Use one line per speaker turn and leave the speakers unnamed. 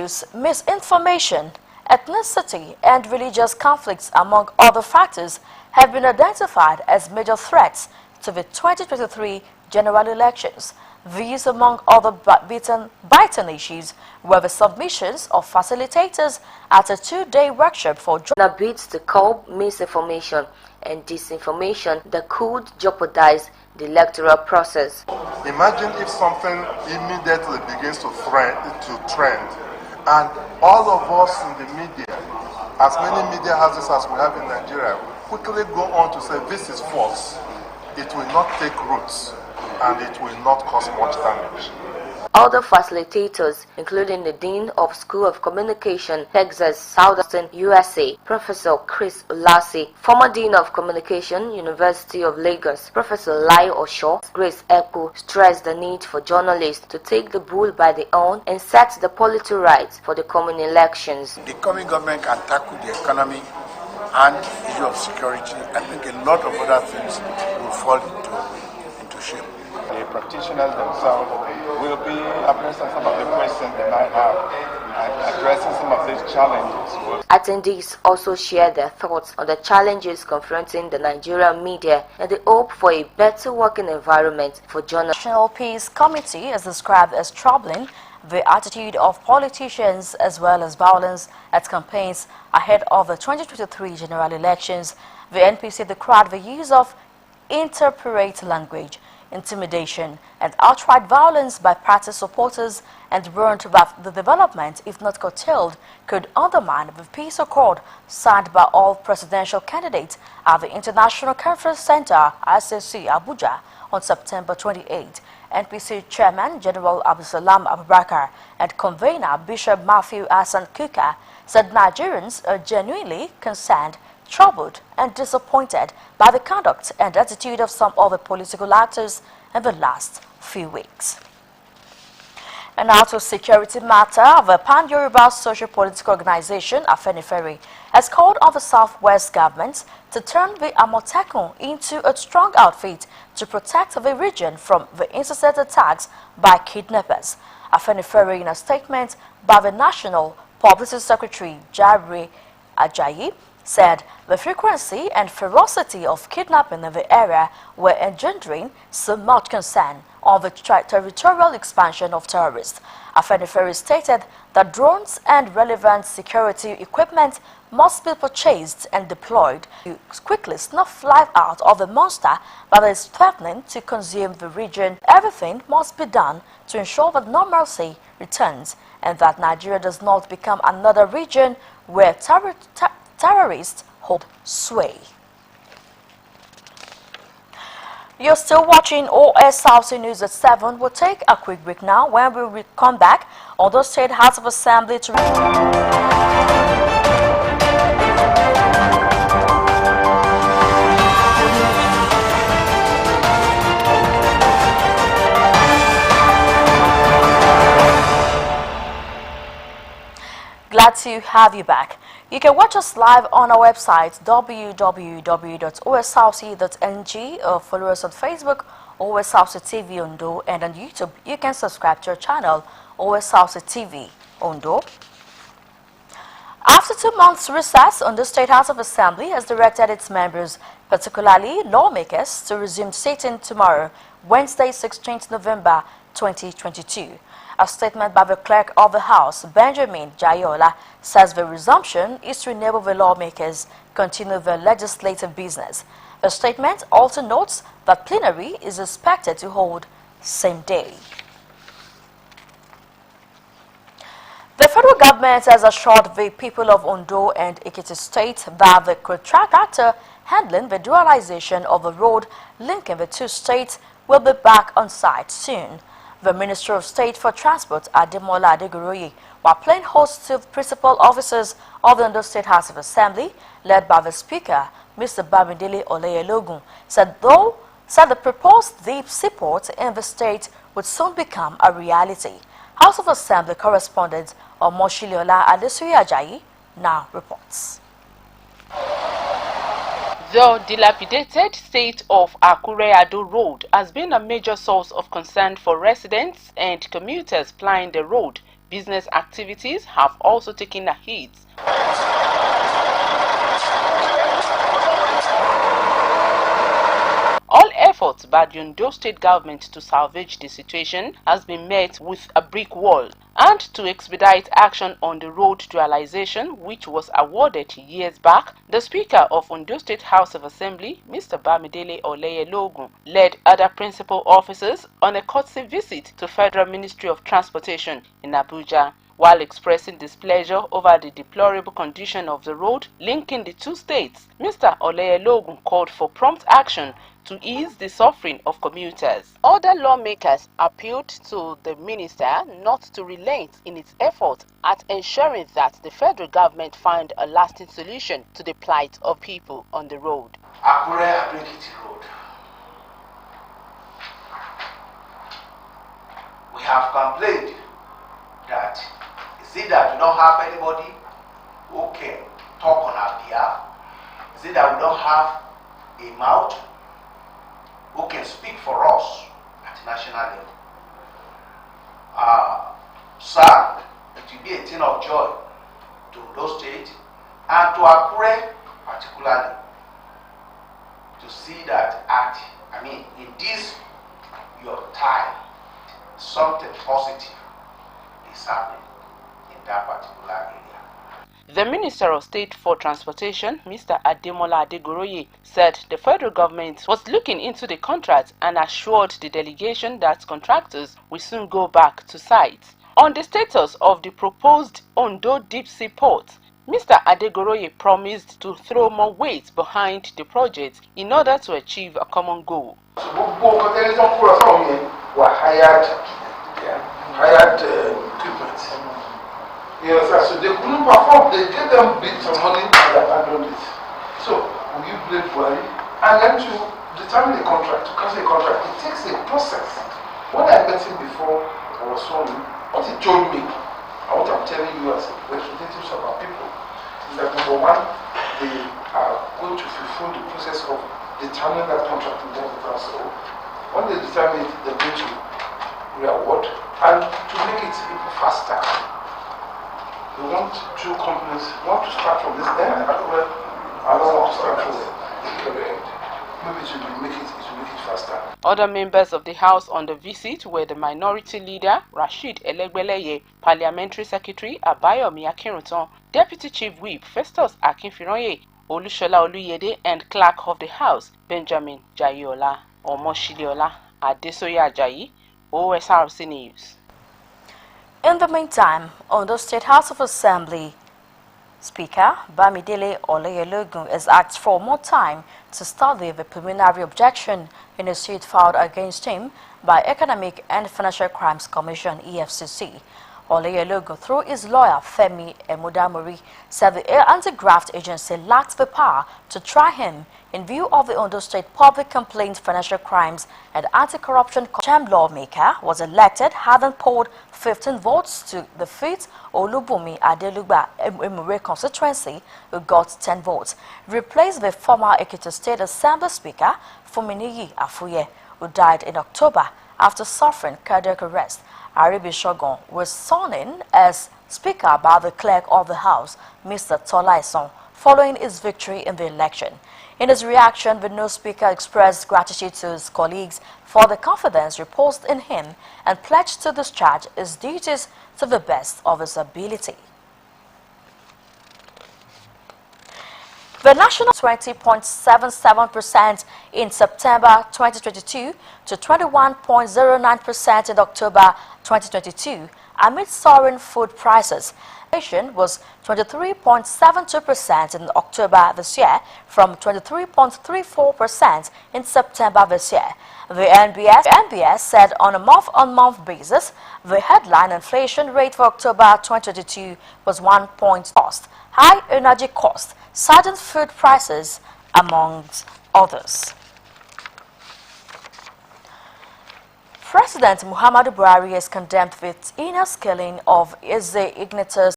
issues, misinformation, ethnicity, and religious conflicts, among other factors, have been identified as major threats to the 2023 general elections. These, among other biting issues, were the submissions of facilitators at a two-day workshop for bids to curb misinformation and disinformation that could jeopardize the electoral process.
Imagine if something immediately begins to trend, and all of us in the media, as many media houses as we have in Nigeria, quickly go on to say this is false. It will not take roots and it will not cause much damage.
Other facilitators, including the Dean of School of Communication, Texas Southern USA, Professor Chris Olassi, former Dean of Communication, University of Lagos, Professor Lai Osho, Grace Echo, stressed the need for journalists to take the bull by the horn and set the polity right for the coming elections.
The coming government can tackle the economy and the issue of security. I think a lot of other things will fall into shape.
The practitioners themselves will be addressing some of the questions they might have and addressing some of these challenges.
Attendees also shared their thoughts on the challenges confronting the Nigerian media and the hope for a better working environment for journalists. The National Peace Committee has described as troubling the attitude of politicians as well as violence at campaigns ahead of the 2023 general elections. The NPC decried the use of intemperate language, intimidation, and outright violence by party supporters, and warned that the development, if not curtailed, could undermine the peace accord signed by all presidential candidates at the International Conference Center, Osrc, Abuja, on September 28. NPC Chairman General Abdulsalam Abubakar and convener Bishop Matthew Hassan Kuka said Nigerians are genuinely concerned, troubled and disappointed by the conduct and attitude of some other political actors in the last few weeks. And now to security matter, the Pan-Yoruba Socio-Political Organization, Afenifere, has called on the Southwest government to turn the Amotekun into a strong outfit to protect the region from the incessant attacks by kidnappers. Afenifere, in a statement by the National Publicity Secretary, Jare Ajayi, said the frequency and ferocity of kidnapping in the area were engendering so much concern on the territorial expansion of terrorists. Afenifere stated that drones and relevant security equipment must be purchased and deployed to quickly snuff life out of the monster that is threatening to consume the region. Everything must be done to ensure that normalcy returns and that Nigeria does not become another region where terrorists hold sway. You're still watching Osrc News at 7. We'll take a quick break now. When we come back, Ondo State House of Assembly to... Glad to have you back. You can watch us live on our website www.osrc.ng or follow us on Facebook, Osrc TV Ondo, and on YouTube you can subscribe to our channel, Osrc TV Ondo. After 2 months recess, Ondo State House of Assembly has directed its members, particularly lawmakers, to resume sitting tomorrow, Wednesday, 16th November 2022. A statement by the Clerk of the House, Benjamin Jayola, says the resumption is to enable the lawmakers continue their legislative business. The statement also notes that plenary is expected to hold same day. The federal government has assured the people of Ondo and Ekiti State that the contractor handling the dualization of the road linking the two states will be back on site soon. The Minister of State for Transport, Ademola Adeguroye, while playing host to the principal officers of the Ondo State House of Assembly, led by the Speaker, Mr. Bamidele Oleyelogun, said the proposed deep seaport in the state would soon become a reality. House of Assembly correspondent Omoshiliola Adesuyi Ajayi now reports.
The dilapidated state of Akure-Ado Road has been a major source of concern for residents and commuters plying the road Business activities have also taken a hit. All efforts by the Ondo State government to salvage the situation has been met with a brick wall, and to expedite action on the road to realization, which was awarded years back, the Speaker of Ondo State House of Assembly, Mr. Bamidele Oleyelogun, led other principal officers on a courtesy visit to Federal Ministry of Transportation in Abuja. While expressing displeasure over the deplorable condition of the road linking the two states, Mr. Oleyelogun called for prompt action to ease the suffering of commuters. Other lawmakers appealed to the minister not to relent in its effort at ensuring that the federal government find a lasting solution to the plight of people on the road.
Akure-Ado-Ekiti Road. We have complained that is it that we don't have anybody who can talk on our behalf? Is it that we don't have a mouth who can speak for us at national level? Sir, it will be a thing of joy to those states and to Akure particularly to see that in this your time, something positive is happening in that particular area.
The Minister of State for Transportation, Mr. Ademola Adegoroye, said the federal government was looking into the contract and assured the delegation that contractors will soon go back to site. On the status of the proposed Ondo Deep Sea Port, Mr. Adegoroye promised to throw more weight behind the project in order to achieve a common goal.
Were hired equipment. Yes, so they couldn't perform. They gave them bits of money and they abandoned it. So will you blame Buhari? And then to determine the contract, to cancel the contract, it takes a process. When I met him before I was sworn in, what he told me, and what I'm telling you as representatives of our people, is that number one, they are going to fulfill the process of determining that contract in terms of council. When they determine it, they're going to reward and to make it even faster. They want two companies, want to start from this end, I don't want to start from the other end. Maybe it will make it faster.
Other members of the House on the visit were the Minority Leader, Rashid Elegbeleye, Parliamentary Secretary, Abayomi Akinrutan, Deputy Chief Whip, Festus Akinfironye, Olushola Oluyede, and Clerk of the House, Benjamin Jayola, Omoshiliola, Adesoya Ajayi, Osrc News.
In the meantime, Ondo State House of Assembly Speaker Bamidele Oleyelogun is asked for more time to study the preliminary objection in a suit filed against him by Economic and Financial Crimes Commission (EFCC). Oleyelogun, through his lawyer Femi Emudamori, said the anti-graft agency lacks the power to try him in view of the Ondo State Public Complaint Financial Crimes and Anti-Corruption Commission. Lawmaker was elected having polled 15 votes to defeat Olubunmi Adelugba Emure constituency, who got 10 votes, replaced the former Ekiti State Assembly Speaker Fuminiyi Afuye, who died in October after suffering cardiac arrest. Aribi Shogun was sworn in as Speaker by the Clerk of the House, Mr. Tolaison, following his victory in the election. In his reaction, the new Speaker expressed gratitude to his colleagues for the confidence reposed in him and pledged to discharge his duties to the best of his ability. The national 20.77% in September 2022 to 21.09% in October 2022 amid soaring food prices. Inflation was 23.72% in October this year from 23.34% in September this year. The NBS said on a month-on-month basis, the headline inflation rate for October 2022 was 1 point. Cost. High energy costs, sudden food prices, amongst others. President Muhammadu Buhari has condemned the inner scaling of Eze Ignatius